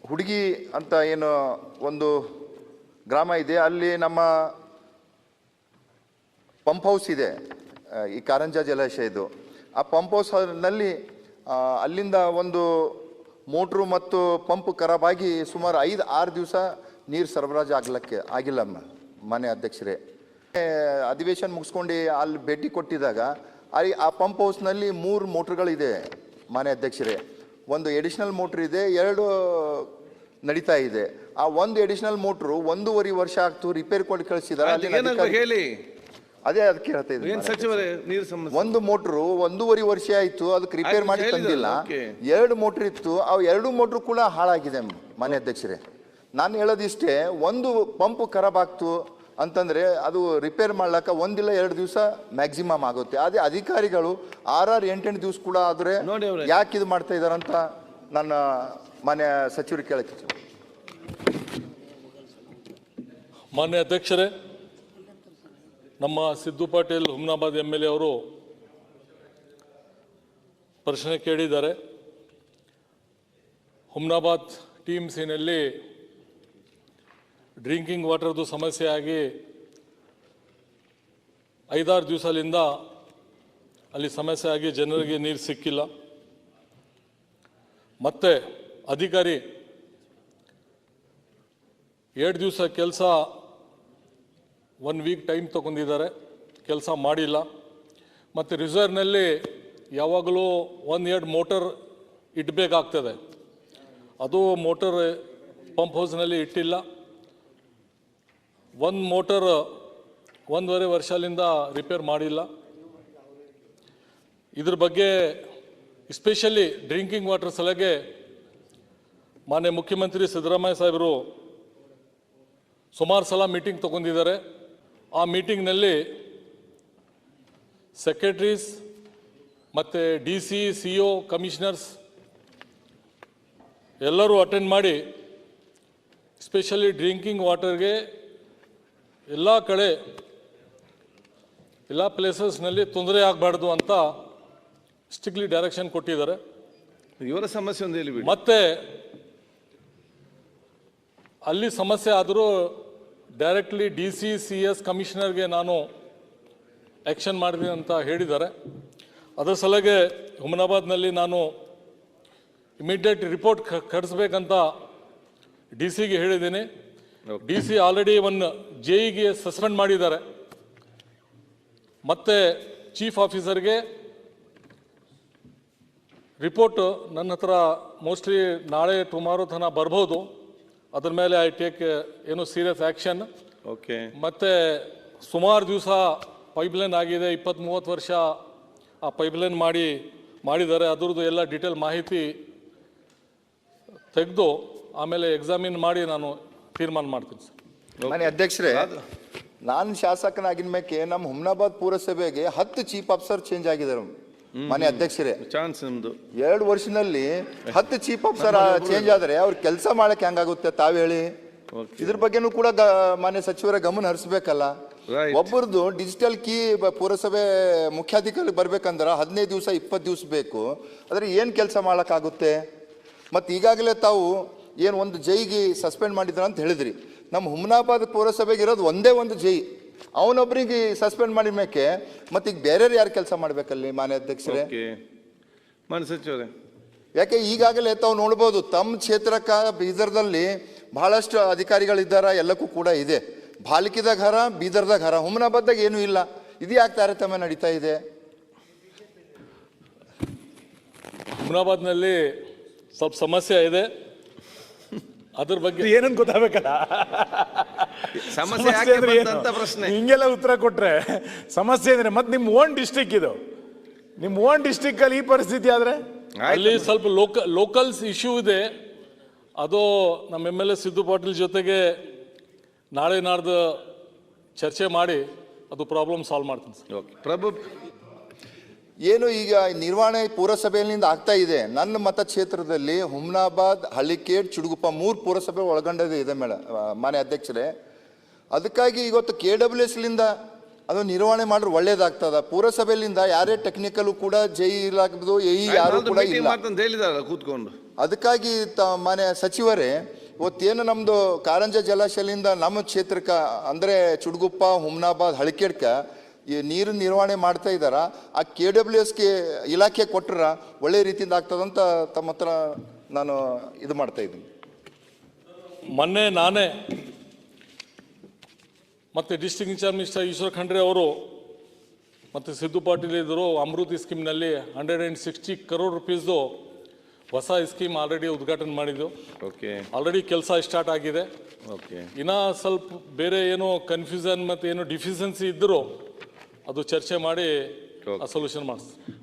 ಹುಡುಗಿ ಅಂತ ಏನು ಒಂದು ಗ್ರಾಮ ಇದೆ, ಅಲ್ಲಿ ನಮ್ಮ ಪಂಪ್ ಹೌಸ್ ಇದೆ, ಈ ಕಾರಂಜ ಜಲಾಶಯದ್ದು. ಆ ಪಂಪ್ ಹೌಸ್ನಲ್ಲಿ ಅಲ್ಲಿಂದ ಒಂದು ಮೋಟ್ರು ಮತ್ತು ಪಂಪ್ ಖರಾಬಾಗಿ ಸುಮಾರು 5-6 ದಿವಸ ನೀರು ಸರಬರಾಜು ಆಗಿಲ್ಲ ಮಾನ್ಯ ಅಧ್ಯಕ್ಷರೇ. ಅಧಿವೇಶನ ಮುಗಿಸ್ಕೊಂಡು ಅಲ್ಲಿ ಭೇಟಿ ಕೊಟ್ಟಿದ್ದಾಗ ಆ ಪಂಪ್ ಹೌಸ್ನಲ್ಲಿ 3 ಮೋಟ್ರುಗಳಿದೆ ಮಾನ್ಯ ಅಧ್ಯಕ್ಷರೇ. ಒಂದು ಎಡಿಷನಲ್ ಮೋಟ್ರ್ ಇದೆ, 2 ನಡೀತಾ ಇದೆ. ಆ ಒಂದು ಎಡಿಷನಲ್ ಮೋಟ್ರು 1.5 ವರ್ಷ ಆಗ್ತು, ರಿಪೇರಿ ಕೊಟ್ಟು ಕಳಿಸಿದ್ದಾರೆ. ಹೇಳಿ, ಅದೇ ಅದಕ್ಕೆ ಹೇಳ್ತಾ ಇದ್ದೀನಿ ಸಚಿವರೇ, ನೀರು ಸಮಸ್ಯೆ. ಒಂದು ಮೋಟ್ರು 1.5 ವರ್ಷ ಆಯ್ತು, ಅದಕ್ಕೆ ರಿಪೇರ್ ಮಾಡಿ ತಂದಿಲ್ಲ. 2 ಮೋಟ್ರ್ ಇತ್ತು, ಅವು 2 ಮೋಟ್ರು ಕೂಡ ಹಾಳಾಗಿದೆ ಮಾನ್ಯ ಅಧ್ಯಕ್ಷರೇ. ನಾನು ಹೇಳೋದಿಷ್ಟೇ, ಒಂದು ಪಂಪ್ ಖರಾಬ್ ಆಗ್ತು ಅಂತಂದ್ರೆ ಅದು ರಿಪೇರ್ ಮಾಡ್ಲಾಕ 1-2 ದಿವಸ ಮ್ಯಾಕ್ಸಿಮಮ್ ಆಗುತ್ತೆ. ಅದೇ ಅಧಿಕಾರಿಗಳು 6-8 ದಿವಸ ಕೂಡ ಆದ್ರೆ ಯಾಕೆ ಇದು ಮಾಡ್ತಾ ಇದಾರಂತ ನನ್ನ ಮಾನ್ಯ ಸಚಿವರಿಗೆ ಕೇಳಕ್ಕೆ. ಮಾನ್ಯ ಅಧ್ಯಕ್ಷರೇ, ನಮ್ಮ ಸಿದ್ದು ಪಾಟೀಲ್ ಹುಮ್ನಾಬಾದ್ MLA ಅವರು ಪ್ರಶ್ನೆ ಕೇಳಿದ್ದಾರೆ. ಹುಮ್ನಾಬಾದ್ TMCನಲ್ಲಿ ಡ್ರಿಂಕಿಂಗ್ ವಾಟರ್ದು ಸಮಸ್ಯೆ ಆಗಿ 5-6 ದಿವಸದಿಂದ ಅಲ್ಲಿ ಸಮಸ್ಯೆ ಆಗಿ ಜನರಿಗೆ ನೀರು ಸಿಕ್ಕಿಲ್ಲ. ಮತ್ತೆ ಅಧಿಕಾರಿ 2 ದಿವಸ ಕೆಲಸ 1 ವೀಕ್ ಟೈಮ್ ತಗೊಂಡಿದ್ದಾರೆ, ಕೆಲಸ ಮಾಡಿಲ್ಲ. ಮತ್ತು ರಿಸರ್ವ್ನಲ್ಲಿ ಯಾವಾಗಲೂ 1-2 ಮೋಟರ್ ಇಡಬೇಕಾಗ್ತದೆ, ಅದು ಮೋಟರ್ ಪಂಪ್ ಹೌಸ್ನಲ್ಲಿ ಇಟ್ಟಿಲ್ಲ. 1 ಮೋಟರ್ 1.5 ವರ್ಷದಿಂದ ರಿಪೇರ್ ಮಾಡಿಲ್ಲ. ಇದ್ರ ಬಗ್ಗೆ ಎಸ್ಪೆಷಲಿ ಡ್ರಿಂಕಿಂಗ್ ವಾಟರ್ ಸಲಹೆಗೆ ಮಾನ್ಯ ಮುಖ್ಯಮಂತ್ರಿ ಸಿದ್ದರಾಮಯ್ಯ ಸಾಹೇಬರು ಸುಮಾರು ಸಲ ಮೀಟಿಂಗ್ ತಗೊಂಡಿದ್ದಾರೆ. ಆ ಮೀಟಿಂಗ್ನಲ್ಲಿ ಸೆಕ್ರೆಟರೀಸ್ ಮತ್ತು DC, CO, ಕಮಿಷನರ್ಸ್ ಎಲ್ಲರೂ ಅಟೆಂಡ್ ಮಾಡಿ ಎಸ್ಪೆಷಲಿ ಡ್ರಿಂಕಿಂಗ್ ವಾಟರ್ಗೆ ಎಲ್ಲ ಕಡೆ ಎಲ್ಲ ಪ್ಲೇಸಸ್ನಲ್ಲಿ ತೊಂದರೆ ಆಗಬಾರ್ದು ಅಂತ ಸ್ಟ್ರಿಕ್ಟ್ಲಿ ಡೈರೆಕ್ಷನ್ ಕೊಟ್ಟಿದ್ದಾರೆ. ಇವರ ಸಮಸ್ಯೆ ಒಂದು ಹೇಳಿ. ಮತ್ತೆ ಅಲ್ಲಿ ಸಮಸ್ಯೆ ಆದರೂ ಡೈರೆಕ್ಟ್ಲಿ DC, CS, ಕಮಿಷನರ್ಗೆ ನಾನು ಆ್ಯಕ್ಷನ್ ಮಾಡಿದ್ದೀನಿ ಅಂತ ಹೇಳಿದ್ದಾರೆ. ಅದರ ಸಲಹೆಗೆ ಹುಮನಾಬಾದ್ನಲ್ಲಿ ನಾನು ಇಮಿಡಿಯೇಟ್ ರಿಪೋರ್ಟ್ ಕಳಿಸ್ಬೇಕಂತ DC-ಗೆ ಹೇಳಿದ್ದೀನಿ. DC ಆಲ್ರೆಡಿ 1 JE-ಗೆ ಸಸ್ಪೆಂಡ್ ಮಾಡಿದ್ದಾರೆ. ಮತ್ತು ಚೀಫ್ ಆಫೀಸರ್ಗೆ ರಿಪೋರ್ಟ್ ನನ್ನ ಹತ್ರ ಮೋಸ್ಟ್ಲಿ ನಾಳೆ ಟುಮಾರೋ ತನಕ ಬರ್ಬೋದು. ಅದ್ರ ಮೇಲೆ ಐ ಟೇಕ್ ಏನು ಸೀರಿಯಸ್ ಆ್ಯಕ್ಷನ್. ಓಕೆ. ಮತ್ತು ಸುಮಾರು ದಿವಸ ಪೈಪ್ಲೈನ್ ಆಗಿದೆ, 20-30 ವರ್ಷ ಆ ಪೈಪ್ಲೈನ್ ಮಾಡಿದ್ದಾರೆ. ಅದ್ರದ್ದು ಎಲ್ಲ ಡೀಟೇಲ್ ಮಾಹಿತಿ ತೆಗೆದು ಆಮೇಲೆ ಎಕ್ಸಾಮಿನ್ ಮಾಡಿ ನಾನು ತೀರ್ಮಾನ ಮಾಡ್ತೀನಿ ಸರ್. ಮಾನ್ಯ ಅಧ್ಯಕ್ಷರೇ, ನಾನು ಶಾಸಕನಾಗಿನ ಮೇಲೆ ನಮ್ಮ ಹುಮ್ನಾಬಾದ್ ಪುರಸಭೆಗೆ 10 ಚೀಫ್ ಆಫೀಸರ್ ಚೇಂಜ್ ಆಗಿದ್ದಾರೆ ಮಾನ್ಯ ಅಧ್ಯಕ್ಷರೇ. ಚಾನ್ಸ್ ನಿಮ್ದು 2 ವರ್ಷದಲ್ಲಿ 10 ಚೀಫ್ ಆಫೀಸರ್ ಚೇಂಜ್ ಆದರೆ ಅವ್ರ ಕೆಲಸ ಮಾಡಕ್ಕೆ ಹೆಂಗಾಗುತ್ತೆ ತಾವು ಹೇಳಿ. ಇದ್ರ ಬಗ್ಗೆನೂ ಕೂಡ ಮಾನ್ಯ ಸಚಿವರ ಗಮನ ಹರಿಸ್ಬೇಕಲ್ಲ. ಒಬ್ಬರದು ಡಿಜಿಟಲ್ ಕೀ ಪುರಸಭೆ ಮುಖ್ಯಾಧಿಕಾರಿ ಬರ್ಬೇಕಂದ್ರೆ 15 ದಿವಸ 20 ದಿವಸ ಬೇಕು. ಆದರೆ ಏನು ಕೆಲಸ ಮಾಡೋಕ್ಕಾಗುತ್ತೆ? ಮತ್ತು ಈಗಾಗಲೇ ತಾವು ಏನು ಒಂದು ಜೈಗೆ ಸಸ್ಪೆಂಡ್ ಮಾಡಿದ್ರ ಅಂತ ಹೇಳಿದ್ರಿ. ನಮ್ಮ ಹುಮ್ನಾಬಾದ್ ಪುರಸಭೆಗೆ ಇರೋದು ಒಂದೇ ಒಂದು ಜೈ, ಅವನೊಬ್ಬರಿಗೆ ಸಸ್ಪೆಂಡ್ ಮಾಡಿದ ಮೇಕೆ ಮತ್ತೆ ಈಗ ಬೇರೆ ಯಾರು ಕೆಲಸ ಮಾಡ್ಬೇಕಲ್ಲಿ ಮಾನ್ಯ ಅಧ್ಯಕ್ಷರೇ? ಮಾನ್ಯ ಸಚಿವರೇ, ಯಾಕೆ ಈಗಾಗಲೇ ತಾವು ನೋಡ್ಬೋದು ತಮ್ಮ ಕ್ಷೇತ್ರಕ್ಕ ಬೀದರ್ದಲ್ಲಿ ಬಹಳಷ್ಟು ಅಧಿಕಾರಿಗಳಿದ್ದಾರೆ, ಎಲ್ಲಕ್ಕೂ ಕೂಡ ಇದೆ. ಬಾಲ್ಕಿದಾಗ ಹರ, ಬೀದರ್ದಾಗ ಹರ, ಹುಮ್ನಾಬಾದ್ದಾಗ ಏನೂ ಇಲ್ಲ. ಇದು ಯಾಕೆ ತಾರತಮ್ಯ ನಡೀತಾ ಇದೆ? ಹುಮ್ನಾಬಾದ್ನಲ್ಲಿ ಸ್ವಲ್ಪ ಸಮಸ್ಯೆ ಇದೆ, ಅದ್ರ ಬಗ್ಗೆ ಏನಂತ ಗೊತ್ತಾಗಬೇಕಲ್ಲ. ಸಮಸ್ಯೆ ಅಂತ ಪ್ರಶ್ನೆ ಹಿಂಗೆಲ್ಲ ಉತ್ತರ ಕೊಟ್ರೆ ಸಮಸ್ಯೆ ಅಂದ್ರೆ ಮತ್ತೆ ನಿಮ್ಮ ಓನ್ ಡಿಸ್ಟ್ರಿಕ್ಟ್ ಇದು, ನಿಮ್ಮ ಓನ್ ಡಿಸ್ಟ್ರಿಕ್ಟ್ ಅಲ್ಲಿ ಈ ಪರಿಸ್ಥಿತಿ ಆದ್ರೆ ಅಲ್ಲಿ ಸ್ವಲ್ಪ ಲೋಕಲ್ಸ್ ಇಶ್ಯೂ ಇದೆ. ಅದು ನಮ್ಮ MLA ಸಿದ್ದು ಪಾಟೀಲ್ ಜೊತೆಗೆ ನಾಳೆ ನಾಡ್ದು ಚರ್ಚೆ ಮಾಡಿ ಅದು ಪ್ರಾಬ್ಲಮ್ ಸಾಲ್ವ್ ಮಾಡ್ತೀನಿ ಸರ್. ಪ್ರಭು, ಏನು ಈಗ ನಿರ್ವಹಣೆ ಪುರಸಭೆಯಿಂದ ಆಗ್ತಾ ಇದೆ. ನನ್ನ ಮತಕ್ಷೇತ್ರದಲ್ಲಿ ಹುಮ್ನಾಬಾದ್, ಹಳ್ಳಿಕೇಡ್, ಚಿಡುಗುಪ್ಪ 3 ಪುರಸಭೆ ಒಳಗೊಂಡದೇ ಇದೆ ಮಾನ್ಯ ಅಧ್ಯಕ್ಷರೇ. ಅದಕ್ಕಾಗಿ ಇವತ್ತು KWS ಅದು ನಿರ್ವಹಣೆ ಮಾಡಿದ್ರೆ ಒಳ್ಳೇದಾಗ್ತದ. ಪುರಸಭೆಯಿಂದ ಯಾರೇ ಟೆಕ್ನಿಕಲ್ ಕೂಡ ಜೈ ಇಲಾಖೆದು ಯಾರು ಕೂಡ ಮೀಟಿಂಗ್ ಇಲ್ಲ. ಮಾಡ್ತಂತ ಹೇಳಿದಾರಲ್ಲ ಕೂತ್ಕೊಂಡು. ಅದಕ್ಕಾಗಿ ಮಾನ್ಯ ಸಚಿವರೇ, ಇವತ್ತೇನು ನಮ್ದು ಕಾರಂಜ ಜಲಾಶಯದಿಂದ ನಮ್ಮ ಕ್ಷೇತ್ರಕ್ಕೆ ಅಂದ್ರೆ ಚುಡ್ಗುಪ್ಪ, ಹುಮ್ನಾಬಾದ್, ಹಳಕೇಡ್ಕ ಈ ನೀರು ನಿರ್ವಹಣೆ ಮಾಡ್ತಾ ಇದ್ದಾರ. ಆ KWSಗೆ ಇಲಾಖೆ ಕೊಟ್ಟರ ಒಳ್ಳೆ ರೀತಿಯಿಂದ ಆಗ್ತದಂತ ತಮ್ಮ ಹತ್ರ ನಾನು ಇದು ಮಾಡ್ತಾ ಇದ್ದೀನಿ. ಮೊನ್ನೆ ನಾನೇ ಮತ್ತು district in charge minister Eshwar Khandre ಅವರು ಮತ್ತು ಸಿದ್ದು ಪಾಟೀಲ್ ಇದ್ದರು ಅಮೃತಿ ಸ್ಕೀಮ್ನಲ್ಲಿ 160 crore rupeesದು ಹೊಸ ಸ್ಕೀಮ್ ಆಲ್ರೆಡಿ ಉದ್ಘಾಟನೆ ಮಾಡಿದ್ದು. ಓಕೆ ಆಲ್ರೆಡಿ ಕೆಲಸ ಸ್ಟಾರ್ಟ್ ಆಗಿದೆ. ಓಕೆ ಇನ್ನು ಸ್ವಲ್ಪ ಬೇರೆ ಏನೋ ಕನ್ಫ್ಯೂಷನ್ ಮತ್ತು ಏನೋ ಡಿಫಿಷಿಯನ್ಸಿ ಇದ್ದರೂ ಅದು ಚರ್ಚೆ ಮಾಡಿ ಆ ಸೊಲ್ಯೂಷನ್ ಮಾಡಿಸ್ತೀವಿ.